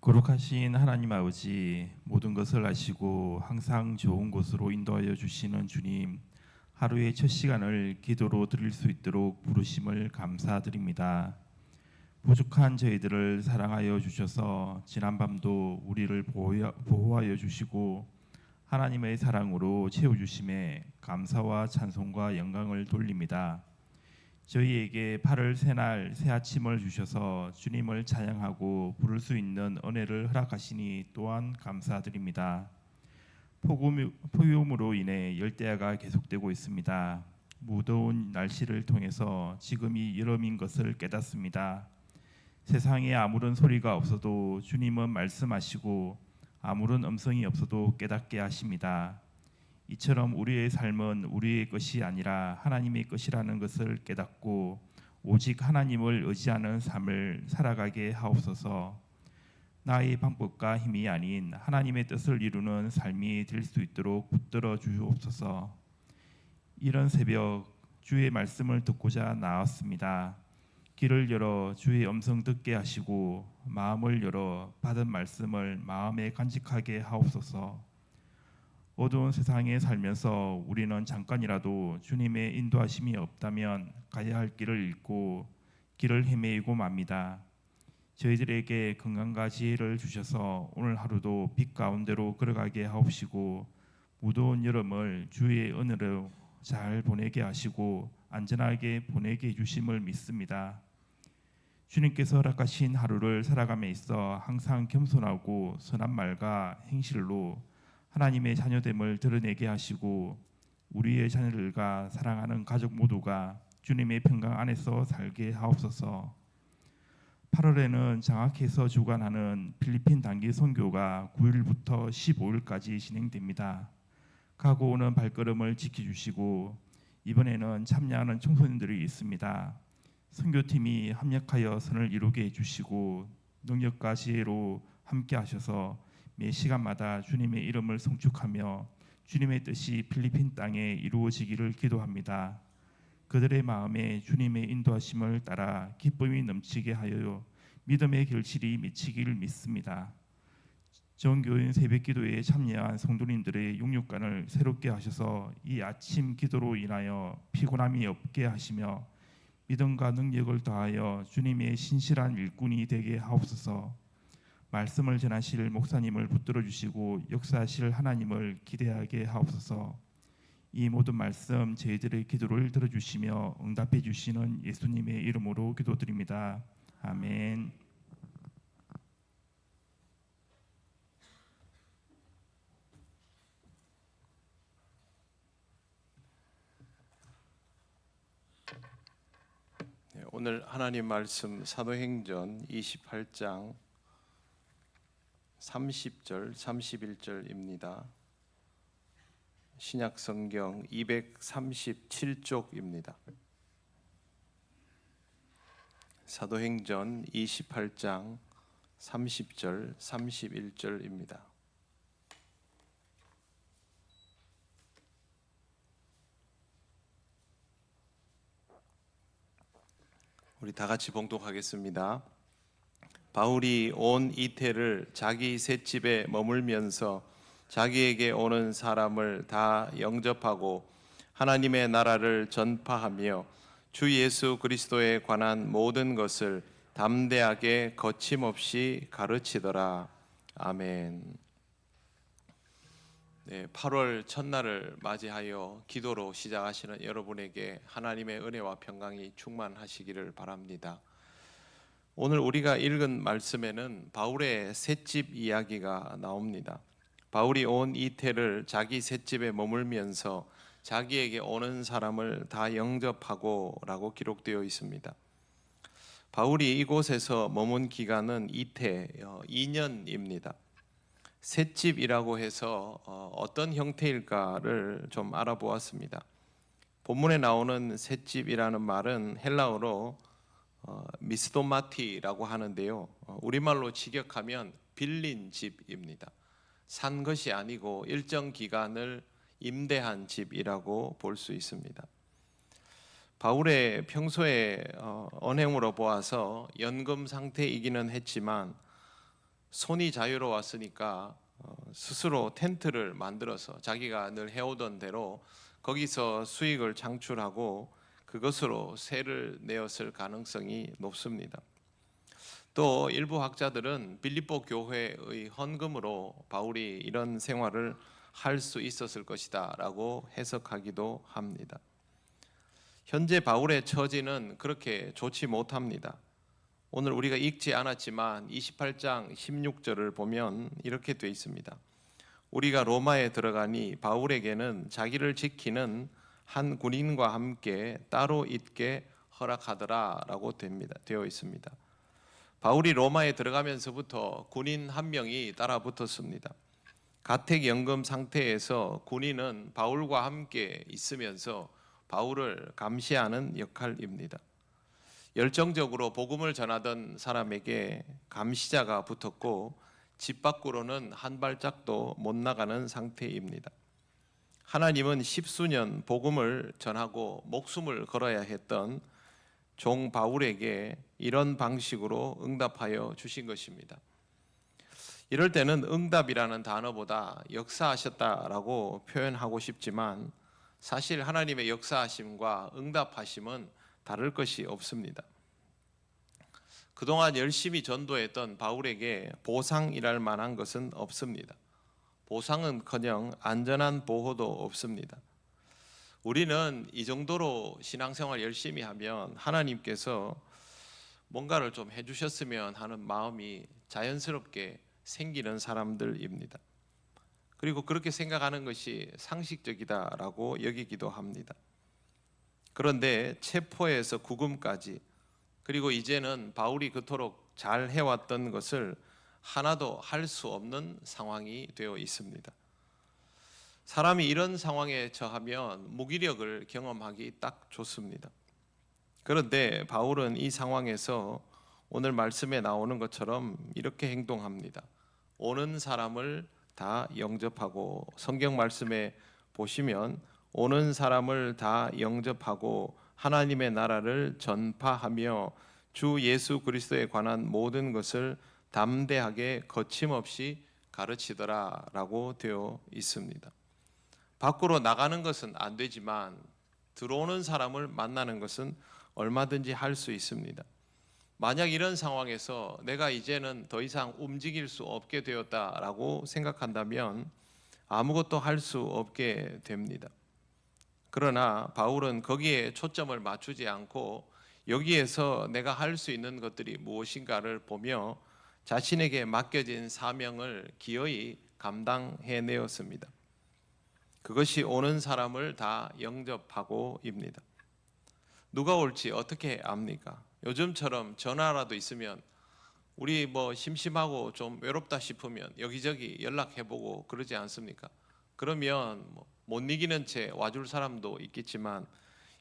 거룩하신 하나님 아버지, 모든 것을 아시고 항상 좋은 곳으로 인도하여 주시는 주님, 하루의 첫 시간을 기도로 드릴 수 있도록 부르심을 감사드립니다. 부족한 저희들을 사랑하여 주셔서 지난밤도 우리를 보호하여 주시고 하나님의 사랑으로 채워주심에 감사와 찬송과 영광을 돌립니다. 저희에게 8월 새날 새 아침을 주셔서 주님을 찬양하고 부를 수 있는 은혜를 허락하시니 또한 감사드립니다. 폭염으로 인해 열대야가 계속되고 있습니다. 무더운 날씨를 통해서 지금이 여름인 것을 깨닫습니다. 세상에 아무런 소리가 없어도 주님은 말씀하시고 아무런 음성이 없어도 깨닫게 하십니다. 이처럼 우리의 삶은 우리의 것이 아니라 하나님의 것이라는 것을 깨닫고 오직 하나님을 의지하는 삶을 살아가게 하옵소서. 나의 방법과 힘이 아닌 하나님의 뜻을 이루는 삶이 될 수 있도록 붙들어 주옵소서. 이런 새벽 주의 말씀을 듣고자 나왔습니다. 귀를 열어 주의 음성 듣게 하시고 마음을 열어 받은 말씀을 마음에 간직하게 하옵소서. 어두운 세상에 살면서 우리는 잠깐이라도 주님의 인도하심이 없다면 가야 할 길을 잃고 길을 헤매이고 맙니다. 저희들에게 건강과 지혜를 주셔서 오늘 하루도 빛 가운데로 걸어가게 하옵시고 무더운 여름을 주의 은혜로 잘 보내게 하시고 안전하게 보내게 해주심을 믿습니다. 주님께서 허락하신 하루를 살아감에 있어 항상 겸손하고 선한 말과 행실로 하나님의 자녀됨을 드러내게 하시고 우리의 자녀들과 사랑하는 가족 모두가 주님의 평강 안에서 살게 하옵소서. 8월에는 장학회에서 주관하는 필리핀 단기 선교가 9일부터 15일까지 진행됩니다. 가고 오는 발걸음을 지켜주시고 이번에는 참여하는 청소년들이 있습니다. 선교팀이 합력하여 선을 이루게 해주시고 능력과 지혜로 함께 하셔서 매 시간마다 주님의 이름을 송축하며 주님의 뜻이 필리핀 땅에 이루어지기를 기도합니다. 그들의 마음에 주님의 인도하심을 따라 기쁨이 넘치게 하여 믿음의 결실이 맺히기를 믿습니다. 정교인 새벽기도에 참여한 성도님들의 육육간을 새롭게 하셔서 이 아침 기도로 인하여 피곤함이 없게 하시며 믿음과 능력을 더하여 주님의 신실한 일꾼이 되게 하옵소서. 말씀을 전하실 목사님을 붙들어 주시고 역사하실 하나님을 기대하게 하옵소서. 이 모든 말씀 저희들의 기도를 들어주시며 응답해 주시는 예수님의 이름으로 기도드립니다. 아멘. 오늘 하나님 말씀 사도행전 28장 30절 31절입니다. 신약 성경 237쪽입니다. 사도행전 28장 30절 31절입니다. 우리 다 같이 봉독하겠습니다. 바울이 온 이태를 자기 셋집에 머물면서 자기에게 오는 사람을 다 영접하고 하나님의 나라를 전파하며 주 예수 그리스도에 관한 모든 것을 담대하게 거침없이 가르치더라. 아멘. 8월 첫날을 맞이하여 기도로 시작하시는 여러분에게 하나님의 은혜와 평강이 충만하시기를 바랍니다. 오늘 우리가 읽은 말씀에는 바울의 셋집 이야기가 나옵니다. 바울이 온 이태를 자기 셋집에 머물면서 자기에게 오는 사람을 다 영접하고 라고 기록되어 있습니다. 바울이 이곳에서 머문 기간은 이태 2년입니다. 셋집이라고 해서 어떤 형태일까를 좀 알아보았습니다. 본문에 나오는 셋집이라는 말은 헬라어로 미스도마티라고 하는데요, 우리말로 직역하면 빌린 집입니다. 산 것이 아니고 일정 기간을 임대한 집이라고 볼 수 있습니다. 바울의 평소의 언행으로 보아서 연금 상태이기는 했지만 손이 자유로웠으니까 스스로 텐트를 만들어서 자기가 늘 해오던 대로 거기서 수익을 창출하고 그것으로 세를 내었을 가능성이 높습니다. 또 일부 학자들은 빌립보 교회의 헌금으로 바울이 이런 생활을 할 수 있었을 것이다라고 해석하기도 합니다. 현재 바울의 처지는 그렇게 좋지 못합니다. 오늘 우리가 읽지 않았지만 28장 16절을 보면 이렇게 되어 있습니다. 우리가 로마에 들어가니 바울에게는 자기를 지키는 한 군인과 함께 따로 있게 허락하더라라고 되어 있습니다. 바울이 로마에 들어가면서부터 군인 한 명이 따라 붙었습니다. 가택연금 상태에서 군인은 바울과 함께 있으면서 바울을 감시하는 역할입니다. 열정적으로 복음을 전하던 사람에게 감시자가 붙었고 집 밖으로는 한 발짝도 못 나가는 상태입니다. 하나님은 십수년 복음을 전하고 목숨을 걸어야 했던 종 바울에게 이런 방식으로 응답하여 주신 것입니다. 이럴 때는 응답이라는 단어보다 역사하셨다라고 표현하고 싶지만 사실 하나님의 역사하심과 응답하심은 다를 것이 없습니다. 그동안 열심히 전도했던 바울에게 보상이랄 만한 것은 없습니다. 보상은커녕 안전한 보호도 없습니다. 우리는 이 정도로 신앙생활 열심히 하면 하나님께서 뭔가를 좀 해주셨으면 하는 마음이 자연스럽게 생기는 사람들입니다. 그리고 그렇게 생각하는 것이 상식적이다라고 여기기도 합니다. 그런데 체포에서 구금까지 그리고 이제는 바울이 그토록 잘 해왔던 것을 하나도 할 수 없는 상황이 되어 있습니다. 사람이 이런 상황에 처하면 무기력을 경험하기 딱 좋습니다. 그런데 바울은 이 상황에서 오늘 말씀에 나오는 것처럼 이렇게 행동합니다. 오는 사람을 다 영접하고, 성경 말씀에 보시면 오는 사람을 다 영접하고 하나님의 나라를 전파하며 주 예수 그리스도에 관한 모든 것을 담대하게 거침없이 가르치더라라고 되어 있습니다. 밖으로 나가는 것은 안 되지만 들어오는 사람을 만나는 것은 얼마든지 할 수 있습니다. 만약 이런 상황에서 내가 이제는 더 이상 움직일 수 없게 되었다라고 생각한다면 아무것도 할 수 없게 됩니다. 그러나 바울은 거기에 초점을 맞추지 않고 여기에서 내가 할 수 있는 것들이 무엇인가를 보며 자신에게 맡겨진 사명을 기어이 감당해내었습니다. 그것이 오는 사람을 다 영접하고입니다. 누가 올지 어떻게 압니까? 요즘처럼 전화라도 있으면 우리 뭐 심심하고 좀 외롭다 싶으면 여기저기 연락해보고 그러지 않습니까? 그러면 못 이기는 채 와줄 사람도 있겠지만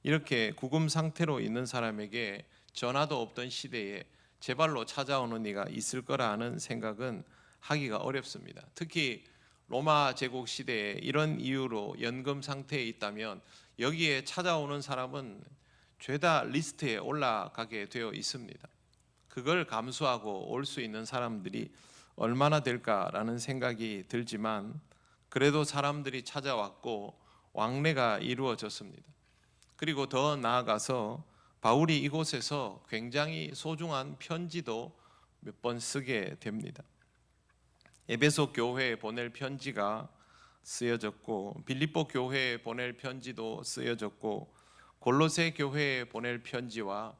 이렇게 구금 상태로 있는 사람에게 전화도 없던 시대에 제발로 찾아오는 이가 있을 거라는 생각은 하기가 어렵습니다. 특히 로마 제국 시대에 이런 이유로 연금 상태에 있다면 여기에 찾아오는 사람은 죄다 리스트에 올라가게 되어 있습니다. 그걸 감수하고 올 수 있는 사람들이 얼마나 될까라는 생각이 들지만 그래도 사람들이 찾아왔고 왕래가 이루어졌습니다. 그리고 더 나아가서 바울이 이곳에서 굉장히 소중한 편지도 몇 번 쓰게 됩니다. 에베소 교회에 보낼 편지가 쓰여졌고 빌립보 교회에 보낼 편지도 쓰여졌고 골로새 교회에 보낼 편지와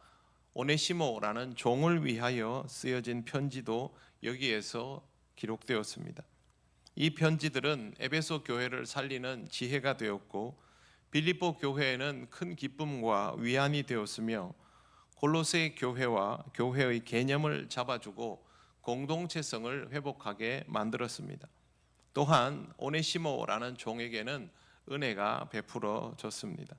오네시모라는 종을 위하여 쓰여진 편지도 여기에서 기록되었습니다. 이 편지들은 에베소 교회를 살리는 지혜가 되었고 빌립보 교회에는 큰 기쁨과 위안이 되었으며 골로새 교회와 교회의 개념을 잡아주고 공동체성을 회복하게 만들었습니다. 또한 오네시모라는 종에게는 은혜가 베풀어졌습니다.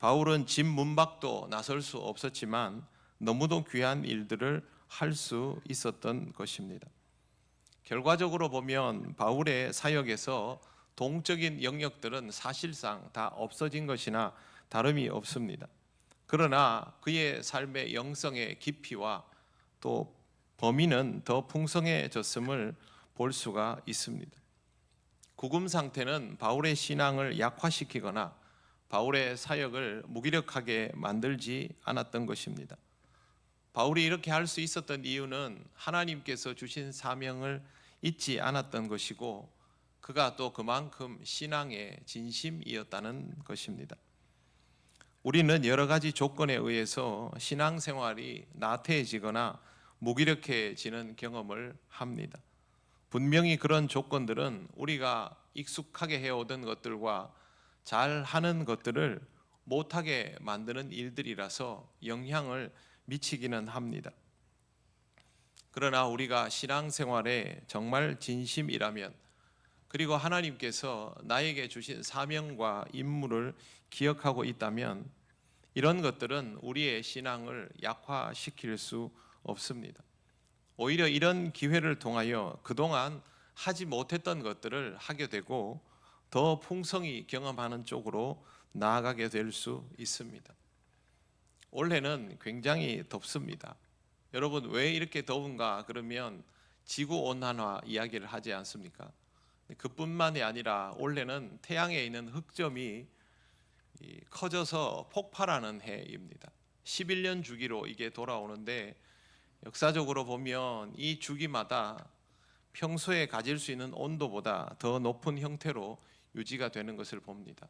바울은 집 문 밖도 나설 수 없었지만 너무도 귀한 일들을 할 수 있었던 것입니다. 결과적으로 보면 바울의 사역에서 동적인 영역들은 사실상 다 없어진 것이나 다름이 없습니다. 그러나 그의 삶의 영성의 깊이와 또 범위는 더 풍성해졌음을 볼 수가 있습니다. 구금 상태는 바울의 신앙을 약화시키거나 바울의 사역을 무기력하게 만들지 않았던 것입니다. 바울이 이렇게 할 수 있었던 이유는 하나님께서 주신 사명을 잊지 않았던 것이고 그가 또 그만큼 신앙의 진심이었다는 것입니다. 우리는 여러 가지 조건에 의해서 신앙생활이 나태해지거나 무기력해지는 경험을 합니다. 분명히 그런 조건들은 우리가 익숙하게 해오던 것들과 잘하는 것들을 못하게 만드는 일들이라서 영향을 미치기는 합니다. 그러나 우리가 신앙생활에 정말 진심이라면, 그리고 하나님께서 나에게 주신 사명과 임무를 기억하고 있다면 이런 것들은 우리의 신앙을 약화시킬 수 없습니다. 오히려 이런 기회를 통하여 그동안 하지 못했던 것들을 하게 되고 더 풍성히 경험하는 쪽으로 나아가게 될 수 있습니다. 올해는 굉장히 덥습니다. 여러분, 왜 이렇게 더운가 그러면 지구온난화 이야기를 하지 않습니까? 그뿐만이 아니라 올해는 태양에 있는 흑점이 커져서 폭발하는 해입니다. 11년 주기로 이게 돌아오는데 역사적으로 보면 이 주기마다 평소에 가질 수 있는 온도보다 더 높은 형태로 유지가 되는 것을 봅니다.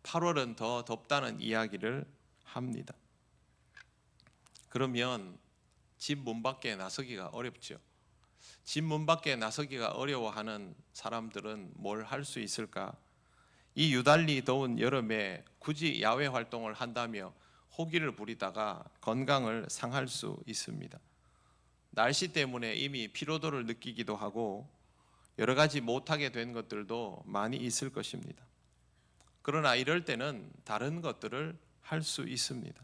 8월은 더 덥다는 이야기를 합니다. 그러면 집 문 밖에 나서기가 어렵죠. 집 문 밖에 나서기가 어려워하는 사람들은 뭘 할 수 있을까? 이 유달리 더운 여름에 굳이 야외 활동을 한다며 호기를 부리다가 건강을 상할 수 있습니다. 날씨 때문에 이미 피로도를 느끼기도 하고 여러 가지 못하게 된 것들도 많이 있을 것입니다. 그러나 이럴 때는 다른 것들을 할 수 있습니다.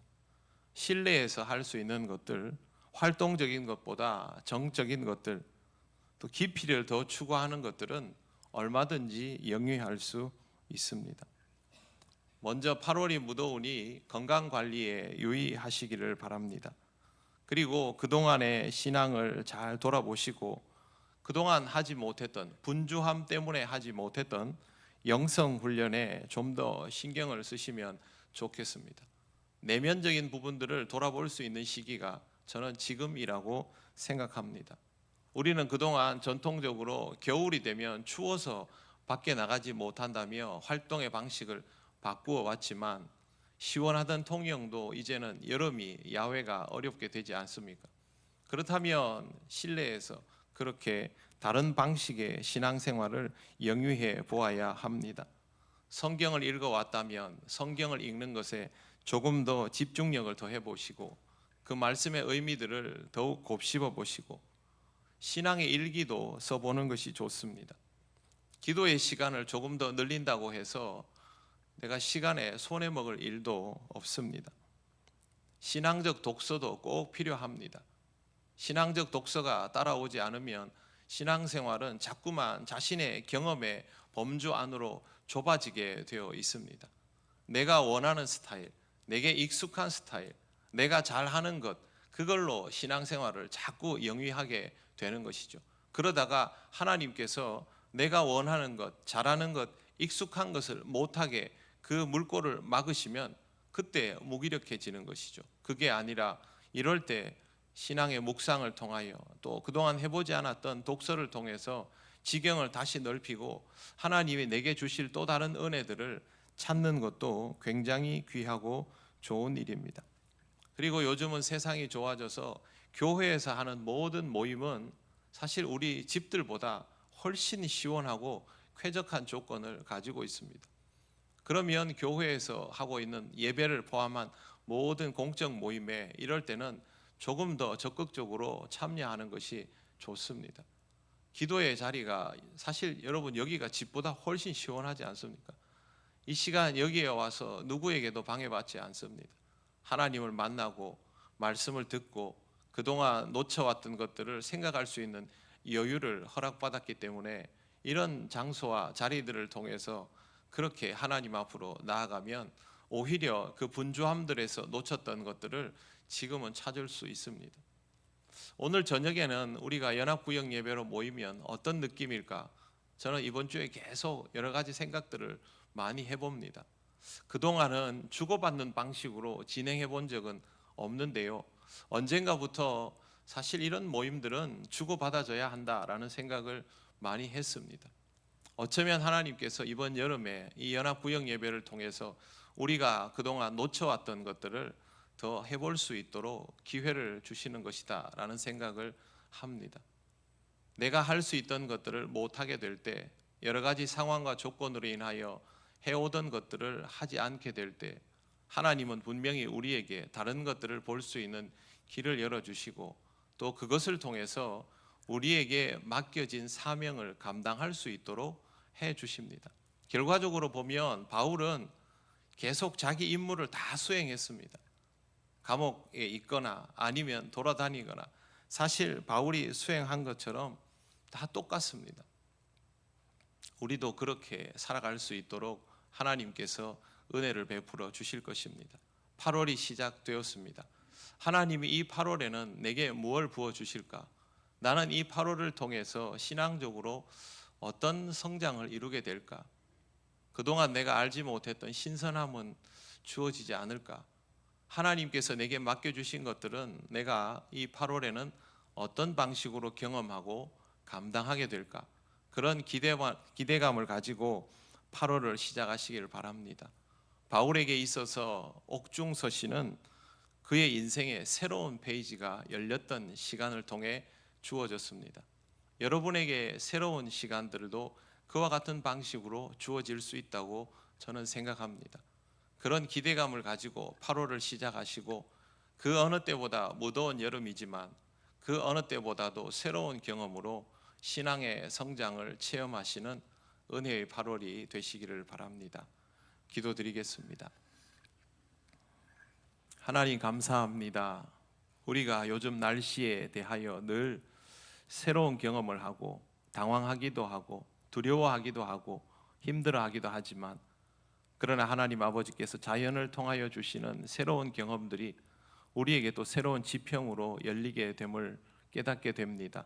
실내에서 할 수 있는 것들, 활동적인 것보다 정적인 것들, 또 깊이를 더 추구하는 것들은 얼마든지 영위할 수 있습니다. 먼저 8월이 무더우니 건강 관리에 유의하시기를 바랍니다. 그리고 그동안의 신앙을 잘 돌아보시고 그동안 하지 못했던, 분주함 때문에 하지 못했던 영성 훈련에 좀 더 신경을 쓰시면 좋겠습니다. 내면적인 부분들을 돌아볼 수 있는 시기가 저는 지금이라고 생각합니다. 우리는 그동안 전통적으로 겨울이 되면 추워서 밖에 나가지 못한다며 활동의 방식을 바꾸어 왔지만 시원하던 통영도 이제는 여름이 야외가 어렵게 되지 않습니까? 그렇다면 실내에서 그렇게 다른 방식의 신앙생활을 영위해 보아야 합니다. 성경을 읽어왔다면 성경을 읽는 것에 조금 더 집중력을 더해 보시고 그 말씀의 의미들을 더욱 곱씹어 보시고 신앙의 일기도 써보는 것이 좋습니다. 기도의 시간을 조금 더 늘린다고 해서 내가 시간에 손해먹을 일도 없습니다. 신앙적 독서도 꼭 필요합니다. 신앙적 독서가 따라오지 않으면 신앙생활은 자꾸만 자신의 경험의 범주 안으로 좁아지게 되어 있습니다. 내가 원하는 스타일, 내게 익숙한 스타일, 내가 잘하는 것, 그걸로 신앙생활을 자꾸 영위하게 되는 것이죠. 그러다가 하나님께서 내가 원하는 것, 잘하는 것, 익숙한 것을 못하게 그 물꼬를 막으시면 그때 무기력해지는 것이죠. 그게 아니라 이럴 때 신앙의 묵상을 통하여 또 그동안 해보지 않았던 독서를 통해서 지경을 다시 넓히고 하나님이 내게 주실 또 다른 은혜들을 찾는 것도 굉장히 귀하고 좋은 일입니다. 그리고 요즘은 세상이 좋아져서 교회에서 하는 모든 모임은 사실 우리 집들보다 훨씬 시원하고 쾌적한 조건을 가지고 있습니다. 그러면 교회에서 하고 있는 예배를 포함한 모든 공적 모임에 이럴 때는 조금 더 적극적으로 참여하는 것이 좋습니다. 기도의 자리가 사실 여러분 여기가 집보다 훨씬 시원하지 않습니까? 이 시간 여기에 와서 누구에게도 방해받지 않습니다. 하나님을 만나고 말씀을 듣고 그동안 놓쳐왔던 것들을 생각할 수 있는 여유를 허락받았기 때문에 이런 장소와 자리들을 통해서 그렇게 하나님 앞으로 나아가면 오히려 그 분주함들에서 놓쳤던 것들을 지금은 찾을 수 있습니다. 오늘 저녁에는 우리가 연합구역 예배로 모이면 어떤 느낌일까? 저는 이번 주에 계속 여러 가지 생각들을 많이 해봅니다. 그동안은 주고받는 방식으로 진행해 본 적은 없는데요. 언젠가부터 사실 이런 모임들은 주고받아줘야 한다라는 생각을 많이 했습니다. 어쩌면 하나님께서 이번 여름에 이 연합구역 예배를 통해서 우리가 그동안 놓쳐왔던 것들을 더 해볼 수 있도록 기회를 주시는 것이다 라는 생각을 합니다. 내가 할 수 있던 것들을 못하게 될 때, 여러 가지 상황과 조건으로 인하여 해오던 것들을 하지 않게 될 때, 하나님은 분명히 우리에게 다른 것들을 볼 수 있는 길을 열어주시고, 또 그것을 통해서 우리에게 맡겨진 사명을 감당할 수 있도록 해 주십니다. 결과적으로 보면 바울은 계속 자기 임무를 다 수행했습니다. 감옥에 있거나 아니면 돌아다니거나, 사실 바울이 수행한 것처럼 다 똑같습니다. 우리도 그렇게 살아갈 수 있도록 하나님께서 은혜를 베풀어 주실 것입니다. 8월이 시작되었습니다. 하나님이 이 8월에는 내게 무엇을 부어 주실까? 나는 이 8월을 통해서 신앙적으로 어떤 성장을 이루게 될까? 그동안 내가 알지 못했던 신선함은 주어지지 않을까? 하나님께서 내게 맡겨주신 것들은 내가 이 8월에는 어떤 방식으로 경험하고 감당하게 될까? 그런 기대감을 가지고 8월을 시작하시기를 바랍니다. 바울에게 있어서 옥중서신은 그의 인생의 새로운 페이지가 열렸던 시간을 통해 주어졌습니다. 여러분에게 새로운 시간들도 그와 같은 방식으로 주어질 수 있다고 저는 생각합니다. 그런 기대감을 가지고 8월을 시작하시고, 그 어느 때보다 무더운 여름이지만 그 어느 때보다도 새로운 경험으로 신앙의 성장을 체험하시는 은혜의 8월이 되시기를 바랍니다. 기도드리겠습니다. 하나님 감사합니다. 우리가 요즘 날씨에 대하여 늘 새로운 경험을 하고 당황하기도 하고 두려워하기도 하고 힘들어하기도 하지만, 그러나 하나님 아버지께서 자연을 통하여 주시는 새로운 경험들이 우리에게 또 새로운 지평으로 열리게 됨을 깨닫게 됩니다.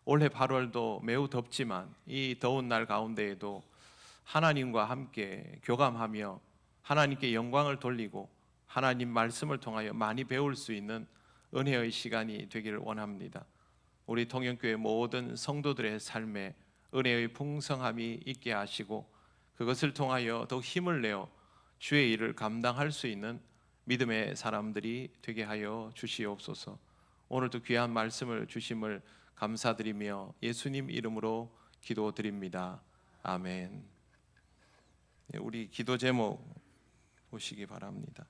올해 8월도 매우 덥지만 이 더운 날 가운데에도 하나님과 함께 교감하며 하나님께 영광을 돌리고 하나님 말씀을 통하여 많이 배울 수 있는 은혜의 시간이 되기를 원합니다. 우리 통영교회 모든 성도들의 삶에 은혜의 풍성함이 있게 하시고, 그것을 통하여 더욱 힘을 내어 주의 일을 감당할 수 있는 믿음의 사람들이 되게 하여 주시옵소서. 오늘도 귀한 말씀을 주심을 감사드리며 예수님 이름으로 기도드립니다. 아멘. 우리 기도 제목 보시기 바랍니다.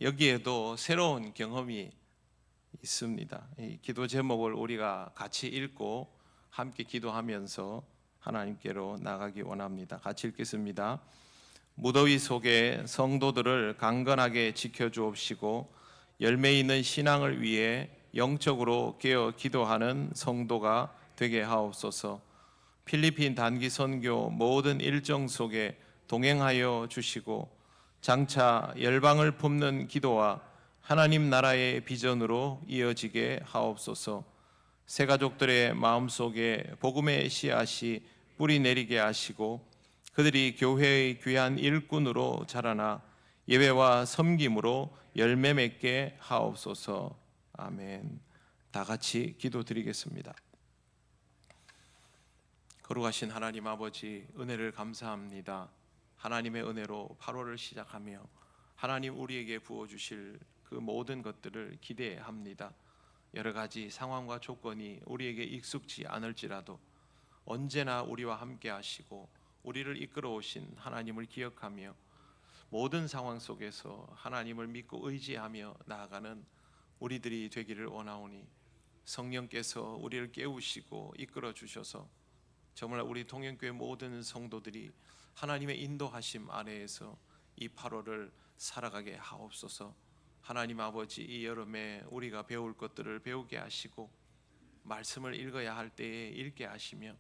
여기에도 새로운 경험이 있습니다. 이 기도 제목을 우리가 같이 읽고 함께 기도하면서 하나님께로 나가기 원합니다. 같이 읽겠습니다. 무더위 속에 성도들을 강건하게 지켜주옵시고, 열매 있는 신앙을 위해 영적으로 깨어 기도하는 성도가 되게 하옵소서. 필리핀 단기 선교 모든 일정 속에 동행하여 주시고, 장차 열방을 품는 기도와 하나님 나라의 비전으로 이어지게 하옵소서. 새 가족들의 마음속에 복음의 씨앗이 뿌리 내리게 하시고, 그들이 교회의 귀한 일꾼으로 자라나 예배와 섬김으로 열매 맺게 하옵소서. 아멘. 다 같이 기도드리겠습니다. 거룩하신 하나님 아버지, 은혜를 감사합니다. 하나님의 은혜로 8월을 시작하며 하나님 우리에게 부어주실 그 모든 것들을 기대합니다. 여러 가지 상황과 조건이 우리에게 익숙지 않을지라도 언제나 우리와 함께 하시고 우리를 이끌어 오신 하나님을 기억하며 모든 상황 속에서 하나님을 믿고 의지하며 나아가는 우리들이 되기를 원하오니, 성령께서 우리를 깨우시고 이끌어 주셔서 정말 우리 통영교회 모든 성도들이 하나님의 인도하심 아래에서 이 8월을 살아가게 하옵소서. 하나님 아버지, 이 여름에 우리가 배울 것들을 배우게 하시고, 말씀을 읽어야 할 때에 읽게 하시며,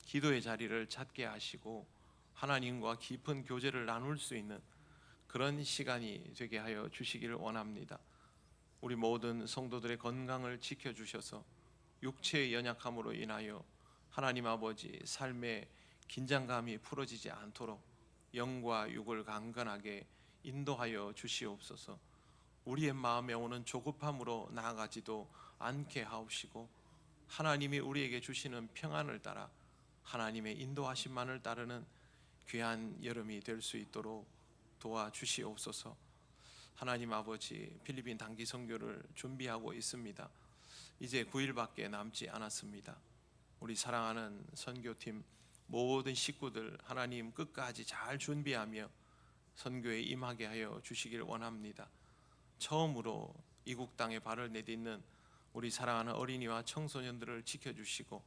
기도의 자리를 찾게 하시고, 하나님과 깊은 교제를 나눌 수 있는 그런 시간이 되게 하여 주시기를 원합니다. 우리 모든 성도들의 건강을 지켜주셔서 육체의 연약함으로 인하여 하나님 아버지 삶의 긴장감이 풀어지지 않도록 영과 육을 강건하게 인도하여 주시옵소서. 우리의 마음에 오는 조급함으로 나아가지도 않게 하옵시고 하나님이 우리에게 주시는 평안을 따라 하나님의 인도하심만을 따르는 귀한 여름이 될 수 있도록 도와주시옵소서. 하나님 아버지, 필리핀 단기 선교를 준비하고 있습니다. 이제 9일밖에 남지 않았습니다. 우리 사랑하는 선교팀 모든 식구들 하나님 끝까지 잘 준비하며 선교에 임하게 하여 주시길 원합니다. 처음으로 이국 땅에 발을 내딛는 우리 사랑하는 어린이와 청소년들을 지켜주시고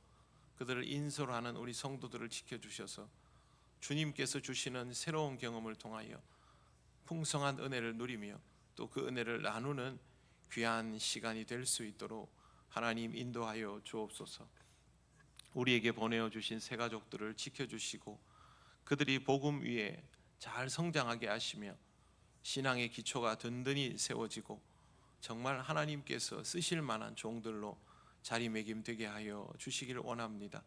그들을 인솔하는 우리 성도들을 지켜주셔서 주님께서 주시는 새로운 경험을 통하여 풍성한 은혜를 누리며 또 그 은혜를 나누는 귀한 시간이 될 수 있도록 하나님 인도하여 주옵소서. 우리에게 보내어 주신 새 가족들을 지켜주시고 그들이 복음 위에 잘 성장하게 하시며 신앙의 기초가 든든히 세워지고 정말 하나님께서 쓰실 만한 종들로 자리매김되게 하여 주시기를 원합니다.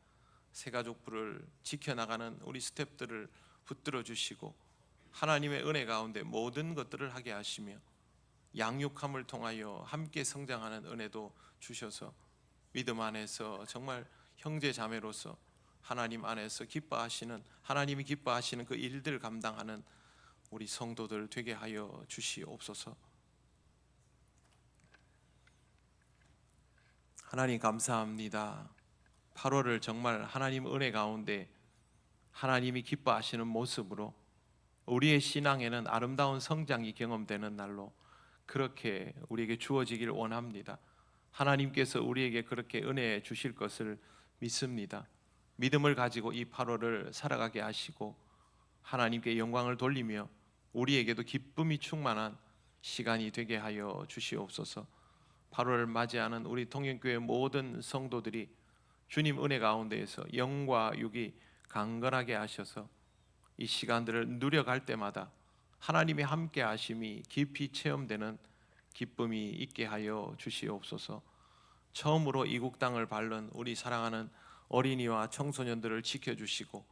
새 가족부를 지켜나가는 우리 스태프들을 붙들어 주시고 하나님의 은혜 가운데 모든 것들을 하게 하시며 양육함을 통하여 함께 성장하는 은혜도 주셔서 믿음 안에서 정말 형제 자매로서 하나님 안에서 기뻐하시는 하나님이 기뻐하시는 그 일들 감당하는 우리 성도들 되게 하여 주시옵소서. 하나님 감사합니다. 8월을 정말 하나님 은혜 가운데 하나님이 기뻐하시는 모습으로 우리의 신앙에는 아름다운 성장이 경험되는 날로 그렇게 우리에게 주어지기를 원합니다. 하나님께서 우리에게 그렇게 은혜 주실 것을 믿습니다. 믿음을 가지고 이 8월을 살아가게 하시고 하나님께 영광을 돌리며 우리에게도 기쁨이 충만한 시간이 되게 하여 주시옵소서. 8월을 맞이하는 우리 통영교회 모든 성도들이 주님 은혜 가운데에서 영과 육이 강건하게 하셔서 이 시간들을 누려갈 때마다 하나님의 함께 하심이 깊이 체험되는 기쁨이 있게 하여 주시옵소서. 처음으로 이국 땅을 밟는 우리 사랑하는 어린이와 청소년들을 지켜주시고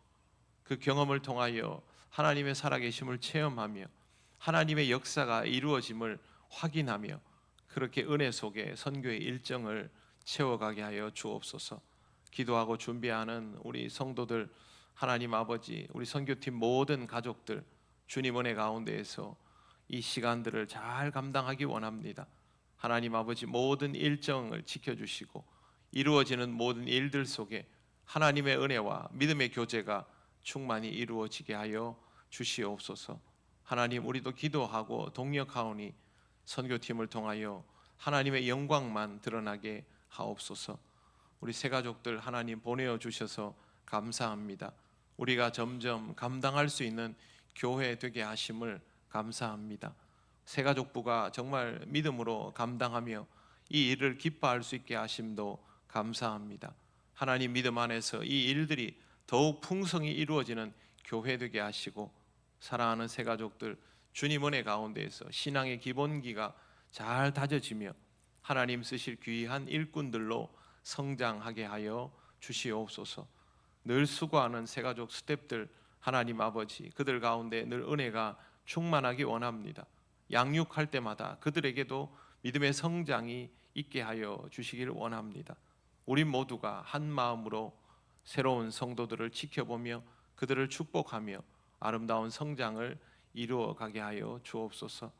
그 경험을 통하여 하나님의 살아계심을 체험하며 하나님의 역사가 이루어짐을 확인하며 그렇게 은혜 속에 선교의 일정을 채워가게 하여 주옵소서. 기도하고 준비하는 우리 성도들 하나님 아버지, 우리 선교팀 모든 가족들 주님 은혜 가운데에서 이 시간들을 잘 감당하기 원합니다. 하나님 아버지 모든 일정을 지켜주시고 이루어지는 모든 일들 속에 하나님의 은혜와 믿음의 교제가 충만히 이루어지게 하여 주시옵소서. 하나님 우리도 기도하고 동력하오니 선교팀을 통하여 하나님의 영광만 드러나게 하옵소서. 우리 새 가족들 하나님 보내어 주셔서 감사합니다. 우리가 점점 감당할 수 있는 교회 되게 하심을 감사합니다. 새 가족부가 정말 믿음으로 감당하며 이 일을 기뻐할 수 있게 하심도 감사합니다. 하나님 믿음 안에서 이 일들이 더욱 풍성히 이루어지는 교회 되게 하시고 사랑하는 새 가족들 주님 은혜 가운데에서 신앙의 기본기가 잘 다져지며 하나님 쓰실 귀한 일꾼들로 성장하게 하여 주시옵소서. 늘 수고하는 새 가족 스태프들 하나님 아버지 그들 가운데 늘 은혜가 충만하기 원합니다. 양육할 때마다 그들에게도 믿음의 성장이 있게 하여 주시기를 원합니다. 우리 모두가 한 마음으로 새로운 성도들을 지켜보며 그들을 축복하며 아름다운 성장을 이루어가게 하여 주옵소서.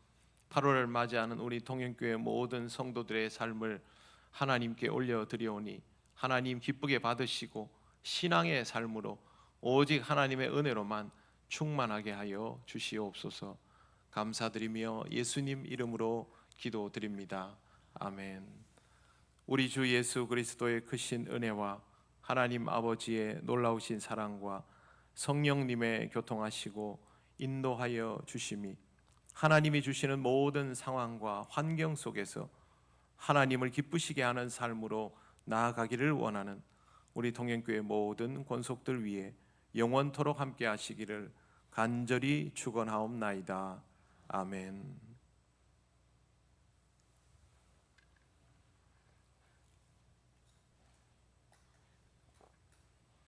8월을 맞이하는 우리 통영교회 모든 성도들의 삶을 하나님께 올려드리오니 하나님 기쁘게 받으시고 신앙의 삶으로 오직 하나님의 은혜로만 충만하게 하여 주시옵소서. 감사드리며 예수님 이름으로 기도드립니다. 아멘. 우리 주 예수 그리스도의 크신 은혜와 하나님 아버지의 놀라우신 사랑과 성령님의 교통하시고 인도하여 주심이 하나님이 주시는 모든 상황과 환경 속에서 하나님을 기쁘시게 하는 삶으로 나아가기를 원하는 우리 통영교회 모든 권속들 위해 영원토록 함께 하시기를 간절히 축원하옵나이다. 아멘.